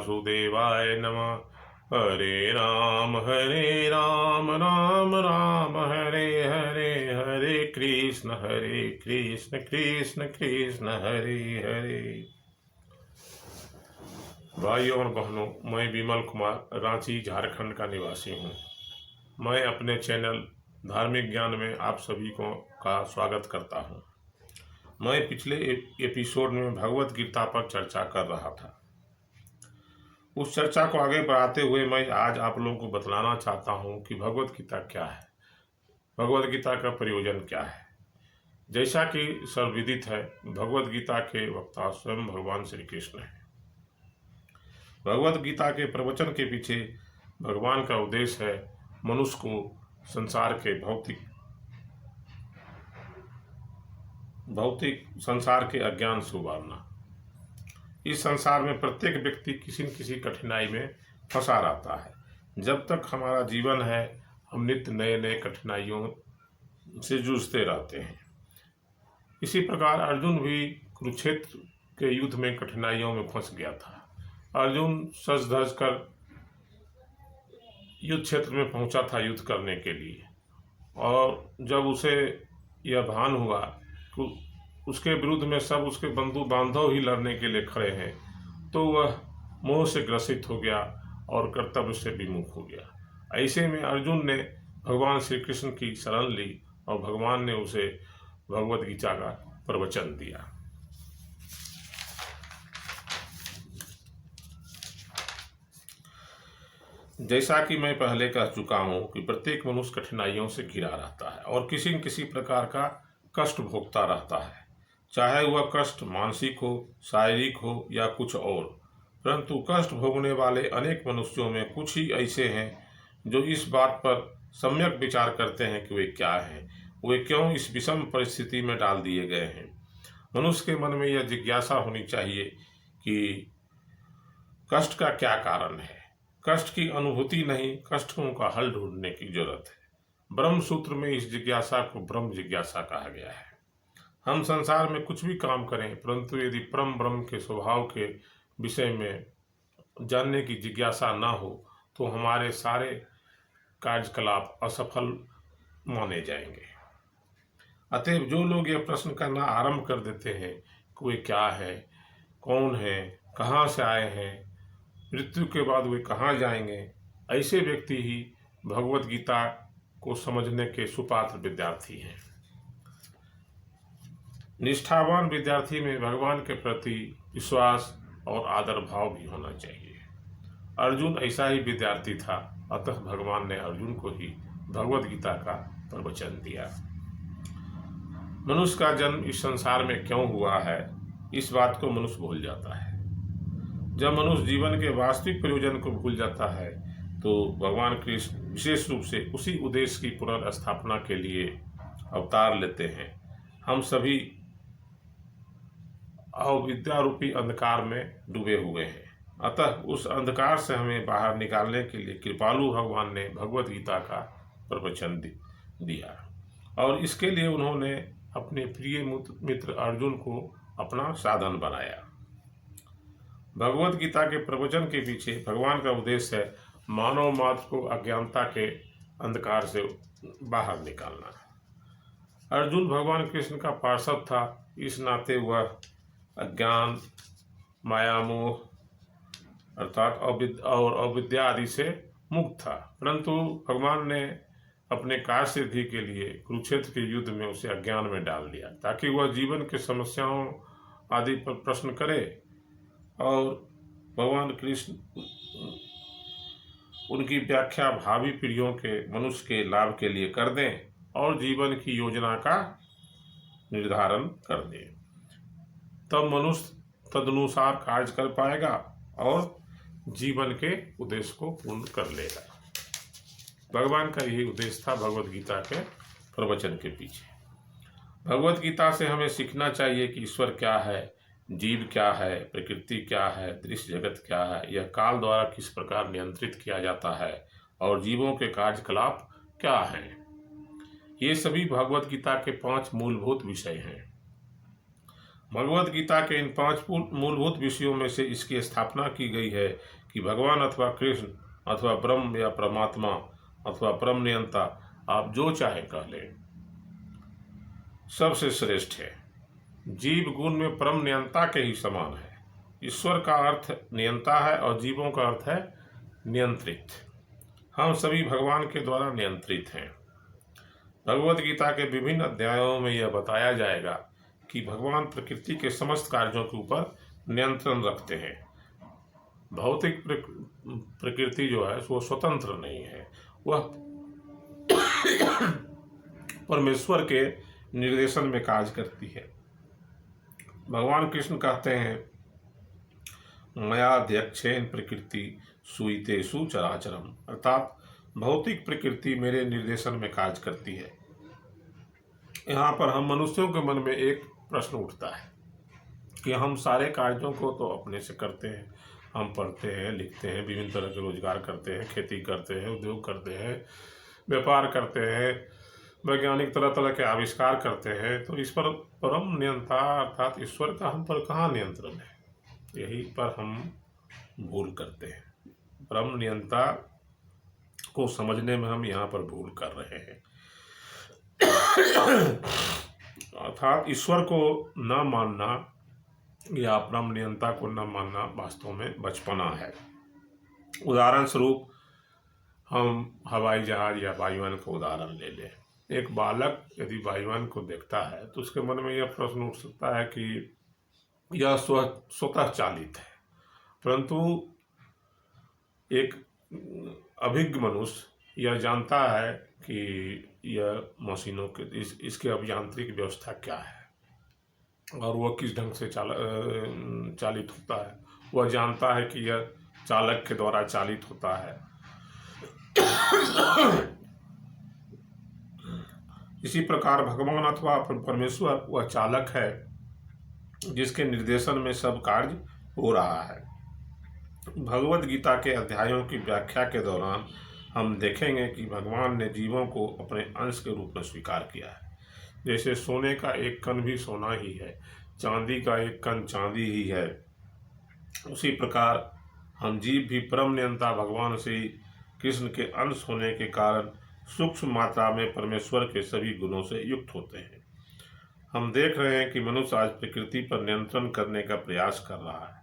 वासुदेवाय नमः। हरे राम राम राम हरे हरे, हरे कृष्ण कृष्ण कृष्ण हरे हरे। भाइयों और बहनों, मैं विमल कुमार रांची झारखंड का निवासी हूँ। मैं अपने चैनल धार्मिक ज्ञान में आप सभी को का स्वागत करता हूँ। मैं पिछले एपिसोड में भगवत गीता पर चर्चा कर रहा था। उस चर्चा को आगे बढ़ाते हुए मैं आज आप लोगों को बतलाना चाहता हूँ कि भगवत गीता क्या है, भगवत गीता का प्रयोजन क्या है। जैसा कि सर्वविदित है, भगवत गीता के वक्ता स्वयं भगवान श्री कृष्ण हैं। भगवत गीता के प्रवचन के पीछे भगवान का उद्देश्य है मनुष्य को संसार के भौतिक संसार के अज्ञान से उबारना। इस संसार में प्रत्येक व्यक्ति किसी न किसी कठिनाई में फंसा रहता है। जब तक हमारा जीवन है, हम नित्य नए नए कठिनाइयों से जूझते रहते हैं। इसी प्रकार अर्जुन भी कुरुक्षेत्र के युद्ध में कठिनाइयों में फंस गया था। अर्जुन सज धज कर युद्ध क्षेत्र में पहुंचा था युद्ध करने के लिए, और जब उसे यह भान हुआ कि उसके विरुद्ध में सब उसके बंधु बांधव ही लड़ने के लिए खड़े हैं, तो वह मोह से ग्रसित हो गया और कर्तव्य से विमुख हो गया। ऐसे में अर्जुन ने भगवान श्री कृष्ण की शरण ली और भगवान ने उसे भगवत गीता का प्रवचन दिया। जैसा कि मैं पहले कह चुका हूं कि प्रत्येक मनुष्य कठिनाइयों से घिरा रहता है और किसी न किसी प्रकार का कष्ट भोगता रहता है, चाहे वह कष्ट मानसिक हो, शारीरिक हो या कुछ और। परंतु कष्ट भोगने वाले अनेक मनुष्यों में कुछ ही ऐसे हैं जो इस बात पर सम्यक विचार करते हैं कि वे क्या हैं, वे क्यों इस विषम परिस्थिति में डाल दिए गए हैं। मनुष्य के मन में यह जिज्ञासा होनी चाहिए कि कष्ट का क्या कारण है। कष्ट की अनुभूति नहीं, कष्टों का हल ढूंढने की जरूरत है। ब्रह्म सूत्र में इस जिज्ञासा को ब्रह्म जिज्ञासा कहा गया है। हम संसार में कुछ भी काम करें, परंतु यदि परम ब्रह्म के स्वभाव के विषय में जानने की जिज्ञासा न हो तो हमारे सारे कार्यकलाप असफल माने जाएंगे। अतएव जो लोग यह प्रश्न करना आरंभ कर देते हैं कि वे क्या है, कौन है, कहाँ से आए हैं, मृत्यु के बाद वे कहाँ जाएंगे, ऐसे व्यक्ति ही भगवत गीता को समझने के सुपात्र विद्यार्थी हैं। निष्ठावान विद्यार्थी में भगवान के प्रति विश्वास और आदर भाव भी होना चाहिए। अर्जुन ऐसा ही विद्यार्थी था, अतः भगवान ने अर्जुन को ही भगवत गीता का प्रवचन दिया। मनुष्य का जन्म इस संसार में क्यों हुआ है, इस बात को मनुष्य भूल जाता है। जब मनुष्य जीवन के वास्तविक प्रयोजन को भूल जाता है तो भगवान कृष्ण विशेष रूप से उसी उद्देश्य की पुनर्स्थापना के लिए अवतार लेते हैं। हम सभी अविद्या रूपी अंधकार में डूबे हुए हैं, अतः उस अंधकार से हमें बाहर निकालने के लिए कृपालु भगवान ने भगवत गीता का प्रवचन दिया, और इसके लिए उन्होंने अपने प्रिय मित्र अर्जुन को अपना साधन बनाया। भगवत गीता के प्रवचन के पीछे भगवान का उद्देश्य है मानव मात्र को अज्ञानता के अंधकार से बाहर निकालना। अर्जुन भगवान कृष्ण का पार्षद था, इस नाते वह अज्ञान, मायामोह अर्थात अविद्या आदि से मुक्त था। परंतु भगवान ने अपने कार्य सिद्धि के लिए कुरुक्षेत्र के युद्ध में उसे अज्ञान में डाल दिया, ताकि वह जीवन के समस्याओं आदि पर प्रश्न करे और भगवान कृष्ण उनकी व्याख्या भावी पीढ़ियों के मनुष्य के लाभ के लिए कर दें और जीवन की योजना का निर्धारण कर दें। तब मनुष्य तदनुसार कार्य कर पाएगा और जीवन के उद्देश्य को पूर्ण कर लेगा। भगवान का यही उद्देश्य था भगवत गीता के प्रवचन के पीछे। भगवत गीता से हमें सीखना चाहिए कि ईश्वर क्या है, जीव क्या है, प्रकृति क्या है, दृश्य जगत क्या है, यह काल द्वारा किस प्रकार नियंत्रित किया जाता है और जीवों के कार्यकलाप क्या हैं। ये सभी भगवत गीता के 5 मूलभूत विषय हैं। भगवत गीता के इन 5 मूलभूत विषयों में से इसकी स्थापना की गई है कि भगवान अथवा कृष्ण अथवा ब्रह्म या परमात्मा अथवा परम नियंता, आप जो चाहे कह लें, सबसे श्रेष्ठ है। जीव गुण में परम नियंता के ही समान है। ईश्वर का अर्थ नियंता है और जीवों का अर्थ है नियंत्रित। हम सभी भगवान के द्वारा नियंत्रित हैं। भगवद गीता के विभिन्न अध्यायों में यह बताया जाएगा कि भगवान प्रकृति के समस्त कार्यों के ऊपर नियंत्रण रखते हैं। भौतिक प्रकृति जो है वो स्वतंत्र नहीं है, वह परमेश्वर के निर्देशन में कार्य करती है। भगवान कृष्ण कहते हैं, मयाध्यक्षेन प्रकृति सुयितेषु चराचरम, अर्थात भौतिक प्रकृति मेरे निर्देशन में कार्य करती है। यहाँ पर हम मनुष्यों के मन में एक प्रश्न उठता है कि हम सारे कार्यों को तो अपने से करते हैं। हम पढ़ते हैं, लिखते हैं, विभिन्न तरह के रोजगार करते हैं, खेती करते हैं, उद्योग करते हैं, व्यापार करते हैं, वैज्ञानिक तरह तरह के आविष्कार करते हैं। तो इस पर परम नियंता अर्थात ईश्वर का हम पर कहाँ नियंत्रण है? यही पर हम भूल करते हैं। परम नियंता को समझने में हम यहाँ पर भूल कर रहे हैं। अर्थात ईश्वर को न मानना या परम नियंता को न मानना वास्तव में बचपना है। उदाहरण स्वरूप हम हवाई जहाज या वायुयान का उदाहरण ले लें। एक बालक यदि वायुयान को देखता है तो उसके मन में यह प्रश्न उठ सकता है कि यह स्वतः चालित है, परंतु एक अभिज्ञ मनुष्य यह जानता है कि यह मशीनों के इसके अभियांत्रिक व्यवस्था क्या है और वह किस ढंग से चालित होता है। वह जानता है कि यह चालक के द्वारा चालित होता है। इसी प्रकार भगवान अथवा परमेश्वर वह चालक है जिसके निर्देशन में सब कार्य हो रहा है। भगवद गीता के अध्यायों की व्याख्या के दौरान हम देखेंगे कि भगवान ने जीवों को अपने अंश के रूप में स्वीकार किया है। जैसे सोने का एक कण भी सोना ही है, चांदी का एक कण चांदी ही है, उसी प्रकार हम जीव भी परम नियंता भगवान श्री कृष्ण के अंश होने के कारण सूक्ष्म मात्रा में परमेश्वर के सभी गुणों से युक्त होते हैं। हम देख रहे हैं कि मनुष्य आज प्रकृति पर नियंत्रण करने का प्रयास कर रहा है,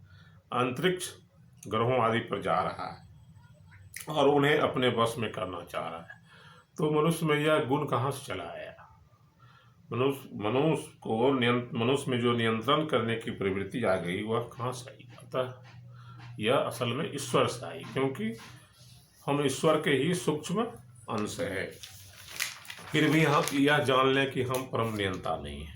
अंतरिक्ष ग्रहों आदि पर जा रहा है और उन्हें अपने वश में करना चाह रहा है। तो मनुष्य में यह गुण कहाँ से चला आया? मनुष्य में जो नियंत्रण करने की प्रवृत्ति आ गई वह कहाँ से आई? अतः यह असल में ईश्वर से आई, क्योंकि हम ईश्वर के ही सूक्ष्म अंश है। फिर भी हम यह जान लें कि हम परम नियंता नहीं हैं।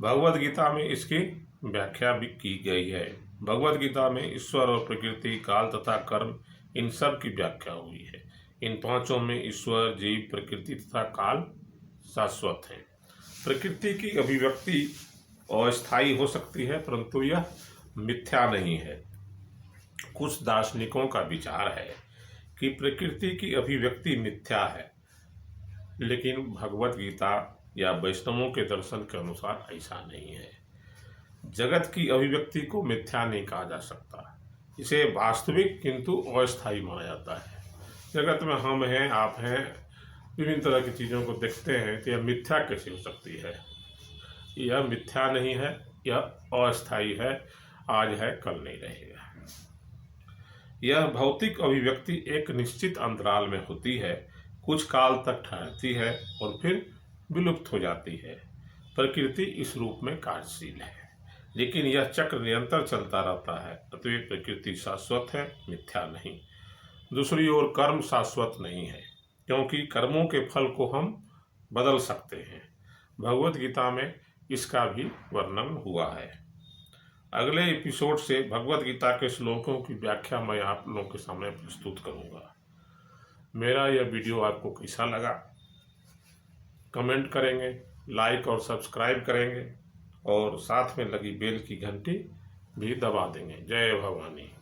भगवद गीता में इसकी व्याख्या भी की गई है। भगवद गीता में ईश्वर और प्रकृति, काल तथा कर्म, इन सब की व्याख्या हुई है। इन पांचों में ईश्वर, जीव, प्रकृति तथा काल शाश्वत है। प्रकृति की अभिव्यक्ति अस्थायी हो सकती है, परंतु यह मिथ्या नहीं है। कुछ दार्शनिकों का विचार है कि प्रकृति की अभिव्यक्ति मिथ्या है, लेकिन भगवद गीता या वैष्णवों के दर्शन के अनुसार ऐसा नहीं है। जगत की अभिव्यक्ति को मिथ्या नहीं कहा जा सकता, इसे वास्तविक किंतु अस्थायी माना जाता है। जगत में हम हैं, आप हैं, विभिन्न तरह की चीज़ों को देखते हैं, तो यह मिथ्या कैसे हो सकती है? यह मिथ्या नहीं है, यह अस्थायी है, आज है कल नहीं रहेगा। यह भौतिक अभिव्यक्ति एक निश्चित अंतराल में होती है, कुछ काल तक ठहरती है और फिर विलुप्त हो जाती है। प्रकृति इस रूप में कार्यशील है, लेकिन यह चक्र निरंतर चलता रहता है। अतः प्रकृति शाश्वत है, मिथ्या नहीं। दूसरी ओर कर्म शाश्वत नहीं है, क्योंकि कर्मों के फल को हम बदल सकते हैं। भगवद गीता में इसका भी वर्णन हुआ है। अगले एपिसोड से भगवद गीता के श्लोकों की व्याख्या मैं आप लोगों के सामने प्रस्तुत करूंगा। मेरा यह वीडियो आपको कैसा लगा कमेंट करेंगे, लाइक और सब्सक्राइब करेंगे और साथ में लगी बेल की घंटी भी दबा देंगे। जय भवानी।